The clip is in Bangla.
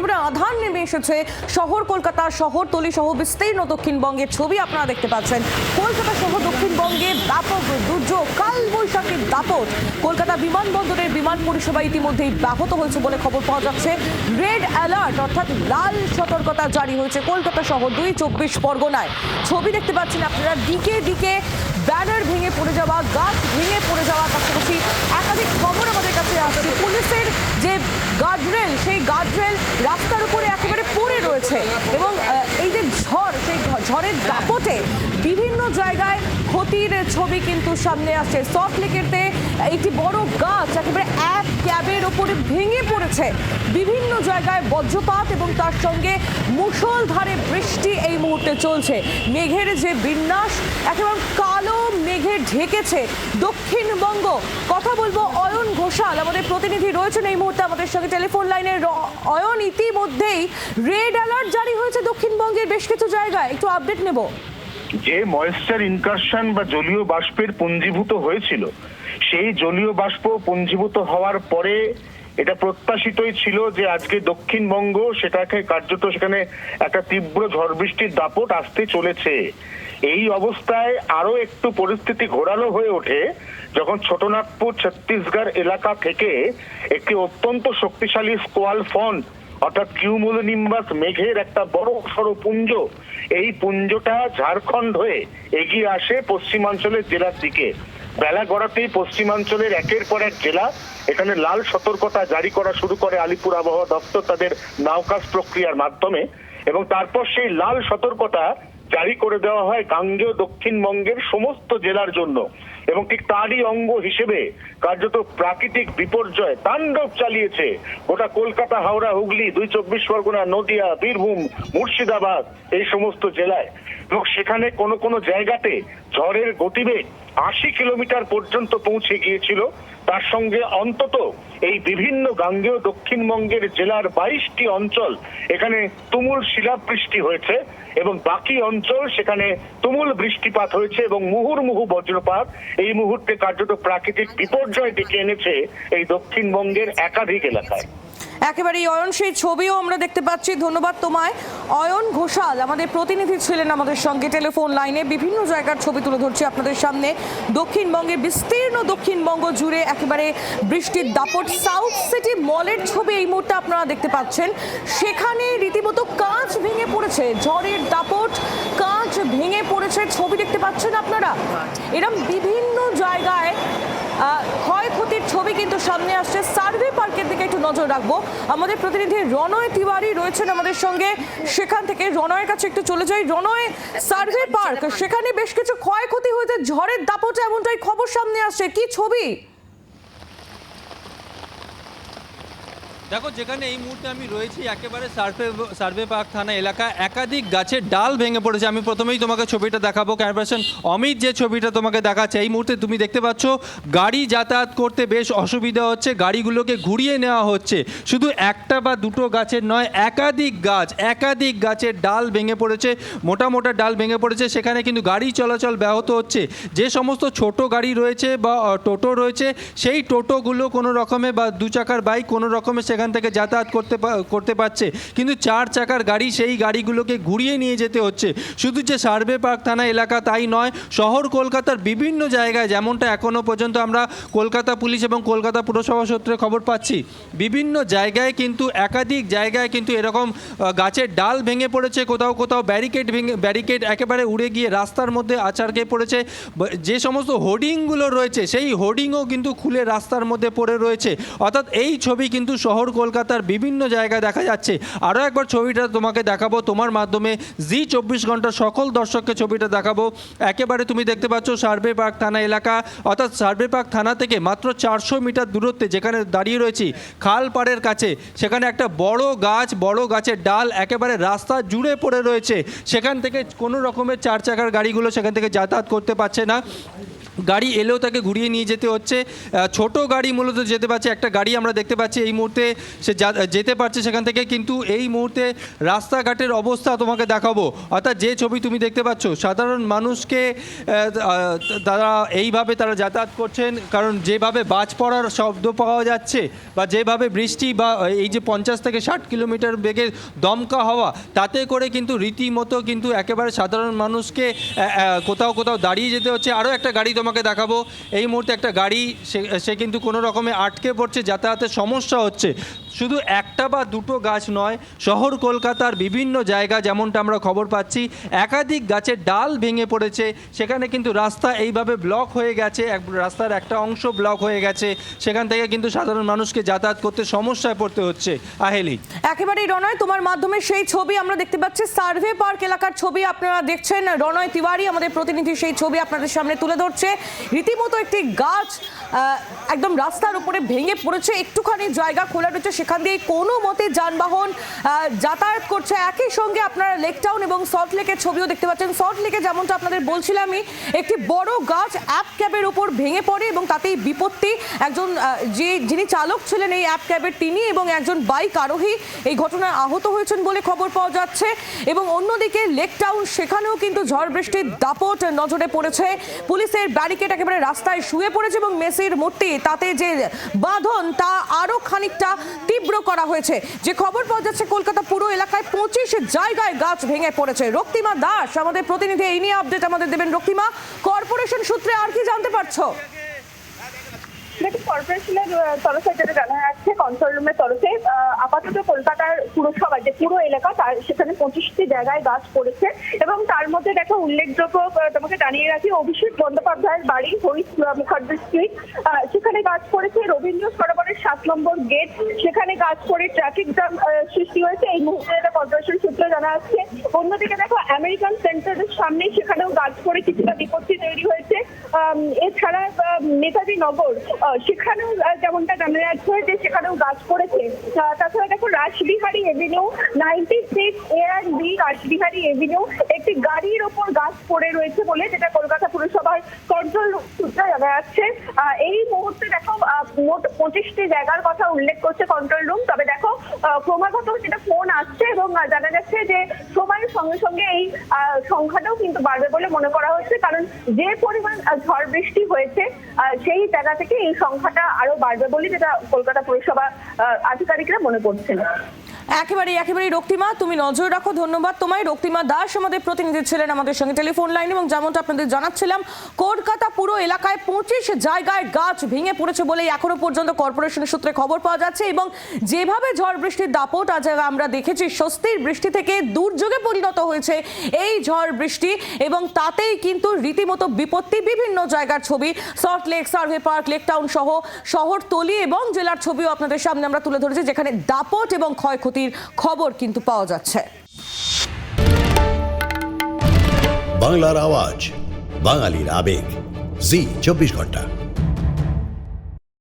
একেবারে আধার নেমে এসেছে শহর কলকাতা, শহরতলি সহ বিস্তীর্ণ দক্ষিণবঙ্গের ছবি আপনারা দেখতে পাচ্ছেন। কলকাতা সহ দক্ষিণবঙ্গে ব্যাপক দুর্যোগ, কালবৈশাখীর দাপট। কলকাতা বিমানবন্দরের বিমান পরিষেবা ইতিমধ্যেই ব্যাহত হয়েছে বলে খবর পাওয়া যাচ্ছে। রেড অ্যালার্ট অর্থাৎ লাল সতর্কতা জারি হয়েছে কলকাতা সহ 24 পরগনায়। ছবি দেখতে পাচ্ছেন আপনারা, দিকে দিকে ব্যানার ভেঙে পড়ে যাওয়া, গাছ ভেঙে পড়ে যাওয়ার পাশাপাশি একাধিক খবর আমাদের কাছে আসছে। পুলিশের যে গার্ডরেল, সেই গার্ডরেল রাস্তার উপরে একেবারে পড়ে রয়েছে এবং এই যে ঝড়, সেই ঝড়ের দাপটে বিভিন্ন জায়গায় ক্ষতির ছবি কিন্তু সামনে আসছে। সল্টলেকেতে একটি বড় গাছ একেবারে এক ক্যাবের ওপরে ভেঙে পড়েছে। বিভিন্ন জায়গায় বজ্রপাত এবং তার সঙ্গে মুষলধারে বৃষ্টি এই মুহূর্তে চলছে। মেঘের যে বিন্যাস, একেবারে কালো মেঘে ঢেকেছে দক্ষিণবঙ্গ। কথা বলবো অয়ন ঘোষাল, আমাদের প্রতিনিধি রয়েছেন এই মুহূর্তে আমাদের সঙ্গে টেলিফোন লাইনে। অয়ন, ইতিমধ্যেই রেড অ্যালার্ট জারি হয়েছে দক্ষিণবঙ্গের বেশ কিছু জায়গায়, একটু আপডেট নেব। যে ময়েশ্চার ইনকারশন বা জলীয় বাষ্পের পুঞ্জীভূত হয়েছিল, সেই জলীয় বাষ্প পুঞ্জীভূত হওয়ার পরে এটা প্রত্যাশিতই ছিল যে আজকে দক্ষিণবঙ্গ সেটাকে কার্যত সেখানে একটা তীব্র ঝড় বৃষ্টির দাপট আসতে চলেছে। এই অবস্থায় আরো একটু পরিস্থিতি ঘোরালো হয়ে ওঠে যখন ছোটনাগপুর ছত্তিশগড় এলাকা থেকে একটি অত্যন্ত শক্তিশালী স্কোয়াল ফ্রন্ট অর্থাৎ কিউমুলোনিম্বাস মেঘের একটা বড় সড়ো পুঞ্জ, এই পুঞ্জটা ঝাড়খণ্ড হয়ে এগিয়ে আসে পশ্চিমাঞ্চলের জেলার দিকে। বেলা গড়াতেই পশ্চিমাঞ্চলের একের পর এক জেলা এখানে লাল সতর্কতা জারি করা শুরু করে আলিপুর আবহাওয়া দপ্তর তাদের নাওকাশ প্রক্রিয়ার মাধ্যমে, এবং তারপর সেই লাল সতর্কতা জারি করে দেওয়া হয় গাঙ্গেয় দক্ষিণবঙ্গের সমস্ত জেলার জন্য। এবং ঠিক তারই অঙ্গ হিসেবে কার্যত প্রাকৃতিক বিপর্যয় তাণ্ডব চালিয়েছে গোটা কলকাতা, হাওড়া, হুগলি, 24 পরগনা, নদিয়া, বীরভূম, মুর্শিদাবাদ এই সমস্ত জেলায়। এবং সেখানে কোনো কোনো জায়গাতে ঝড়ের গতিবেগ 80 কিলোমিটার পর্যন্ত পৌঁছে গিয়েছিল। তার সঙ্গে অন্তত এই বিভিন্ন গাঙ্গেয় দক্ষিণবঙ্গের জেলার 22টি অঞ্চল এখানে তুমুল শিলাবৃষ্টি হয়েছে এবং বাকি অঞ্চল সেখানে তুমুল বৃষ্টিপাত হয়েছে এবং মুহুর্মুহু বজ্রপাত এই মুহূর্তে কার্যত প্রাকৃতিক বিপর্যয় ডেকে এনেছে এই দক্ষিণবঙ্গের একাধিক এলাকায়। একেবারেই অয়ন, সেই ছবিও আমরা দেখতে পাচ্ছি। ধন্যবাদ তোমায়। অয়ন ঘোষাল আমাদের প্রতিনিধি ছিলেন আমাদের সঙ্গে টেলিফোন লাইনে। বিভিন্ন জায়গার ছবি তুলে ধরছি আপনাদের সামনে। দক্ষিণবঙ্গের বিস্তীর্ণ দক্ষিণবঙ্গ জুড়ে একেবারে বৃষ্টির দাপট। সাউথ সিটি মলের ছবি এই মুহূর্তে আপনারা দেখতে পাচ্ছেন। সেখানে রীতিমতো কাঁচ ভেঙে পড়েছে, ঝড়ের দাপট, কাঁচ ভেঙে পড়েছে। ছবি দেখতে পাচ্ছেন আপনারা। এরকম বিভিন্ন জায়গায় ক্ষয়ক্ষতির ছবি কিন্তু সামনে আসছে। সার্ভে পার্কের দিকে একটু নজর রাখবো। আমাদের প্রতিনিধি রনয় তিওয়ারি রয়েছেন আমাদের সঙ্গে, সেখান থেকে রনয়ের কাছে একটু চলে যাই। রনয়, সার্ভে পার্ক, সেখানে বেশ কিছু ক্ষয়ক্ষতি হয়েছে ঝড়ের দাপটে, এমনটাই খবর সামনে আসছে, কি ছবি? দেখো, যেখানে এই মুহূর্তে আমি রয়েছি একেবারে সার্ভে পার্ক থানা এলাকা, একাধিক গাছের ডাল ভেঙে পড়েছে। আমি প্রথমেই তোমাকে ছবিটা দেখাবো। ক্যামেরাপারসন অমিত যে ছবিটা তোমাকে দেখাচ্ছে, এই মুহূর্তে তুমি দেখতে পাচ্ছ গাড়ি যাতায়াত করতে বেশ অসুবিধা হচ্ছে, গাড়িগুলোকে ঘুরিয়ে নেওয়া হচ্ছে। শুধু একটা বা দুটো গাছের নয়, একাধিক গাছের ডাল ভেঙে পড়েছে, মোটা মোটা ডাল ভেঙে পড়েছে। সেখানে কিন্তু গাড়ি চলাচল ব্যাহত হচ্ছে। যে সমস্ত ছোট গাড়ি রয়েছে বা টোটো রয়েছে, সেই টোটোগুলো কোনো রকমে বা দু চাকার বাইক কোনো রকমে সেখান থেকে যাতায়াত করতে পারছে, কিন্তু 4 চাকার গাড়ি, সেই গাড়িগুলোকে ঘুরিয়ে নিয়ে যেতে হচ্ছে। শুধু যে সার্ভে পার্ক থানা এলাকা তাই নয়, শহর কলকাতার বিভিন্ন জায়গায়, যেমনটা এখনও পর্যন্ত আমরা কলকাতা পুলিশ এবং কলকাতা পুরসভা সূত্রে খবর পাচ্ছি, বিভিন্ন জায়গায় কিন্তু একাধিক জায়গায় কিন্তু এরকম গাছের ডাল ভেঙে পড়েছে। কোথাও কোথাও ব্যারিকেড একেবারে উড়ে গিয়ে রাস্তার মধ্যে আছাড় খেয়ে পড়েছে। যে সমস্ত হোর্ডিংগুলো রয়েছে, সেই হোর্ডিংও কিন্তু খুলে রাস্তার মধ্যে পড়ে রয়েছে। অর্থাৎ এই ছবি কিন্তু শহর কলকাতার বিভিন্ন জায়গায় দেখা যাচ্ছে। আরও একবার ছবিটা তোমাকে দেখাবো তোমার মাধ্যমে, জি 24 ঘন্টার সকল দর্শককে ছবিটা দেখাবো। একেবারে তুমি দেখতে পাচ্ছ সার্ভে পার্ক থানা এলাকা, অর্থাৎ সার্ভে পার্ক থানা থেকে মাত্র 400 মিটার দূরত্বে যেখানে দাঁড়িয়ে রয়েছি, খালপাড়ের কাছে, সেখানে একটা বড় গাছের ডাল একেবারে রাস্তা জুড়ে পড়ে রয়েছে। সেখান থেকে কোনো রকমের 4 চাকার গাড়িগুলো সেখান থেকে যাতায়াত করতে পারছে না। গাড়ি এলেও তাকে ঘুরিয়ে নিয়ে যেতে হচ্ছে। ছোট গাড়ি মূলত যেতে পারছে, একটা গাড়ি আমরা দেখতে পাচ্ছি এই মুহূর্তে সে যেতে পারছে সেখান থেকে, কিন্তু এই মুহূর্তে রাস্তাঘাটের অবস্থা তোমাকে দেখাবো। অর্থাৎ যে ছবি তুমি দেখতে পাচ্ছ, সাধারণ মানুষকে তারা এইভাবে তারা যাতায়াত করছেন, কারণ যেভাবে বাজ পড়ার শব্দ পাওয়া যাচ্ছে বা যেভাবে বৃষ্টি বা এই যে 50 থেকে 60 কিলোমিটার বেগে দমকা হওয়া, তাতে করে কিন্তু রীতিমতো কিন্তু একেবারে সাধারণ মানুষকে কোথাও কোথাও দাঁড়িয়ে যেতে হচ্ছে। আরও একটা গাড়ি তোমাকে দেখাবো, এই মুহূর্তে একটা গাড়ি সে কিন্তু কোনো রকমে আটকে পড়ছে, যাতায়াতের সমস্যা হচ্ছে। শুধু একটা বা দুটো গাছ নয়, শহর কলকাতার বিভিন্ন জায়গা যেমনটা আমরা খবর পাচ্ছি, একাধিক গাছের ডাল ভেঙে পড়েছে। সেখানে কিন্তু রাস্তা এইভাবে ব্লক হয়ে গেছে, রাস্তার একটা অংশ ব্লক হয়ে গেছে, সেখান থেকে কিন্তু সাধারণ মানুষকে যাতায়াত করতে সমস্যায় পড়তে হচ্ছে। আহেলি, একেবারেই রনয়, তোমার মাধ্যমে সেই ছবি আমরা দেখতে পাচ্ছি, সার্ভে পার্ক এলাকার ছবি আপনারা দেখছেন। রনয় তিওয়ারি আমাদের প্রতিনিধি সেই ছবি আপনাদের সামনে তুলে ধরছে। রীতিমতো একটি গাছ একদম রাস্তার উপরে ভেঙে পড়েছে, একটুখানি জায়গা খোলা রয়েছে, সেখান দিয়ে কোনো মতে যানবাহন যাতায়াত করছে। একই সঙ্গে আপনারা লেক টাউন এবং সল্ট লেকের ছবিও দেখতে পাচ্ছেন। সল্ট লেকে যেমনটা আপনাদের বলছিলামই, একটি বড় গাছ অ্যাপ ক্যাবের উপর ভেঙে পড়ে এবং তাতেই বিপত্তি। একজন যিনি চালক ছিলেন এই অ্যাপ ক্যাবের, তিনি এবং একজন বাইক আরোহী এই ঘটনায় আহত হয়েছেন বলে খবর পাওয়া যাচ্ছে। এবং অন্যদিকে লেক টাউন, সেখানেও কিন্তু ঝড় বৃষ্টির দাপট নজরে পড়েছে। পুলিশের ব্যারিকেড একেবারে রাস্তায় শুয়ে পড়েছে এবং মেসির মূর্তি, তাতে যে বাঁধন তা আরো খানিকটা তীব্র করা হয়েছে। যে খবর পাওয়া যাচ্ছে, কলকাতা পুরো এলাকায় 25 জায়গায় গাছ ভেঙে পড়েছে। রক্তিমা দাস আমাদের প্রতিনিধি, এই নিয়ে আপডেট আমাদের দেবেন। রক্তিমা, কর্পোরেশন সূত্রে আর কি জানতে পারছো? দেখুন, কর্পোরেশনের তরফে যেটা জানা যাচ্ছে, কন্ট্রোল রুমের তরফে আপাতত কলকাতার পুরসভা যে পুরো এলাকা, তার সেখানে 25টি জায়গায় গাছ পড়েছে। এবং তার মধ্যে দেখো উল্লেখযোগ্য, তোমাকে জানিয়ে রাখি, অভিষেক বন্দ্যোপাধ্যায়ের বাড়ি হরিশ মুখার্জি স্ট্রিট, সেখানে গাছ পড়েছে। রবীন্দ্র সরোবরের 7 নম্বর গেট, সেখানে গাছ পড়ে ট্রাফিক জ্যাম সৃষ্টি হয়েছে, এই মুহূর্তে এটা কর্পোরেশন সূত্রে জানা যাচ্ছে। অন্যদিকে দেখো আমেরিকান সেন্টারের সামনে, সেখানেও গাছ পড়ে কিছুটা বিপত্তি তৈরি হয়েছে। এছাড়া নেতাজি নগর, সেখানেও যেমনটা জানা যাচ্ছে যে সেখানেও গাছ পড়েছে। তাছাড়া দেখো Rashbehari Avenue, 96 A&B Rashbehari Avenue, একটি গাড়ির ওপর গাছ পড়ে রয়েছে বলে যেটা কলকাতা পুরসভার কন্ট্রোল সূত্রে জানা যাচ্ছে। এই মুহূর্তে দেখো মোট 25টি জায়গার কথা উল্লেখ করছে কন্ট্রোল রুম। তবে দেখো ক্রমাগত যেটা ফোন আসছে এবং জানা যাচ্ছে যে সময়ের সঙ্গে সঙ্গে এই সংখ্যাটাও কিন্তু বাড়বে বলে মনে করা হচ্ছে, কারণ যে পরিমাণ ঝড় বৃষ্টি হয়েছে সেই জায়গা থেকে এই সংখ্যাটা আরো বাড়বে বলে যেটা কলকাতা পুরসভা আধিকারিকরা মনে করছেন। একেবারেই রক্তিমা, তুমি নজর রাখো। ধন্যবাদ তোমায়। রক্তিমা দাস আমাদের প্রতিনিধি ছিলেন আমাদের সঙ্গে টেলিফোন লাইনে। এবং যেমনটা আপনাদের জানাচ্ছিলাম, কলকাতা পুরো এলাকায় 25 জায়গায় গাছ ভেঙে পড়েছে বলে এখনো পর্যন্ত কর্পোরেশনের সূত্রে খবর পাওয়া যাচ্ছে। এবং যেভাবে ঝড় বৃষ্টির দাপট আজ আমরা দেখেছি, স্বস্তির বৃষ্টি থেকে দুর্যোগে পরিণত হয়েছে এই ঝড় বৃষ্টি, এবং তাতেই কিন্তু রীতিমতো বিপত্তি। বিভিন্ন জায়গার ছবি, salt lake, survey park, lake town সহ শহরতলি এবং জেলার ছবিও আপনাদের সামনে আমরা তুলে ধরেছি, যেখানে দাপট এবং ক্ষয়ক্ষতি খবর কিন্তু পাওয়া যাচ্ছে। বাংলার আওয়াজ, বাঙালির আবেগ, জি 24 ঘন্টা।